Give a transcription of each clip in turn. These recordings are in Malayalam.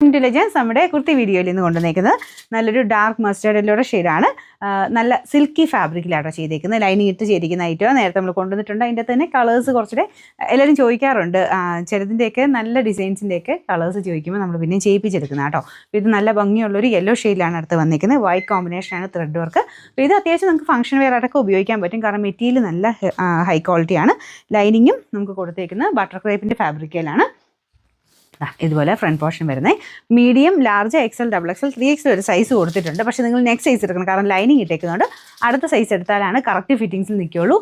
Welcome to legends. നമ്മുടെ കുർത്തി വീഡിയോയിൽ നിന്ന് കൊണ്ടുവന്നേക്കുന്നത് നല്ലൊരു ഡാർക്ക് മസ്റ്റേർഡ് യെല്ലോയുടെ ഷെയ്ഡാണ്. നല്ല സിൽക്കി ഫാബ്രിക്കിലാട്ടോ ചെയ്തേക്കുന്നത്. ലൈനിങ് ഇട്ട് ചെയ്തിരിക്കുന്ന ഐറ്റം നേരത്തെ നമ്മൾ കൊണ്ടുവന്നിട്ടുണ്ട്. അതിൻ്റെ തന്നെ കളേഴ്സ് കുറച്ചുകൂടെ എല്ലാവരും ചോദിക്കാറുണ്ട്. ചിലതിൻ്റെയൊക്കെ നല്ല ഡിസൈൻസിൻ്റെയൊക്കെ കളേഴ്സ് ചോദിക്കുമ്പോൾ നമ്മൾ പിന്നെയും ചെയ്യിപ്പിച്ചെടുക്കുന്നത് കേട്ടോ. അപ്പോൾ ഇത് നല്ല ഭംഗിയുള്ളൊരു യെല്ലോ ഷെയ്ഡിലാണ് അടുത്ത് വന്നിരിക്കുന്നത്. വൈറ്റ് കോമ്പിനേഷനാണ് ത്രെഡ് വർക്ക്. അപ്പോൾ ഇത് അത്യാവശ്യം നമുക്ക് ഫംഗ്ഷൻ വെയർ അടക്കം ഉപയോഗിക്കാൻ പറ്റും. കാരണം മെറ്റീരിയൽ നല്ല ഹൈ ക്വാളിറ്റിയാണ്. ലൈനിങ്ങും നമുക്ക് കൊടുത്തേക്കുന്നത് ബട്ടർ ക്രേപ്പിൻ്റെ ഫാബ്രിക്കയിലാണ്. ഇതുപോലെ ഫ്രണ്ട് പോർഷൻ വരുന്നത് medium, large, XL, XXL, 3XL ഒരു സൈസ് കൊടുത്തിട്ടുണ്ട്. പക്ഷേ നിങ്ങൾ നെക്സ്റ്റ് സൈസ് എടുക്കണം. കാരണം ലൈനിങ് ഇട്ടേക്കുന്നതുകൊണ്ട് അടുത്ത സൈസ് എടുത്താലാണ് കറക്റ്റ് ഫിറ്റിങ്സിൽ നിൽക്കുകയുള്ളൂ.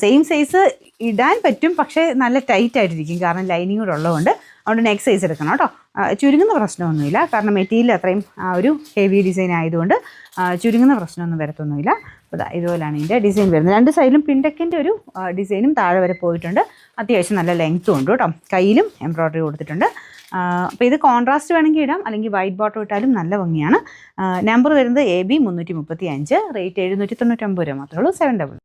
സെയിം സൈസ് ഇടാൻ പറ്റും, പക്ഷേ നല്ല ടൈറ്റ് ആയിട്ടിരിക്കും. കാരണം ലൈനിങ് കൂടെ ഉള്ളതുകൊണ്ട്. അതുകൊണ്ട് നെക്സ്റ്റ് സൈസ് എടുക്കണം കേട്ടോ. ചുരുങ്ങുന്ന പ്രശ്നമൊന്നുമില്ല. കാരണം മെറ്റീരിയൽ അത്രയും ഒരു ഹെവി ഡിസൈൻ ആയതുകൊണ്ട് ചുരുങ്ങുന്ന പ്രശ്നമൊന്നും വരത്തൊന്നുമില്ല. അപ്പോൾ ഇതുപോലെയാണ് ഇതിൻ്റെ ഡിസൈൻ വരുന്നത്. രണ്ട് സൈഡിലും പിൻടെക്കിൻ്റെ ഒരു ഡിസൈനും താഴെ വരെ പോയിട്ടുണ്ട്. അത്യാവശ്യം നല്ല ലെങ്ത്തും ഉണ്ട് കേട്ടോ. കയ്യിലും എംബ്രോയ്ഡറി കൊടുത്തിട്ടുണ്ട്. അപ്പോൾ ഇത് കോൺട്രാസ്റ്റ് വേണമെങ്കിൽ ഇടാം, അല്ലെങ്കിൽ വൈറ്റ് ബോട്ടം ഇട്ടാലും നല്ല ഭംഗിയാണ്. നമ്പർ വരുന്നത് AB 335, റേറ്റ് 799 രൂപ മാത്രമേ ഉള്ളൂ. 700.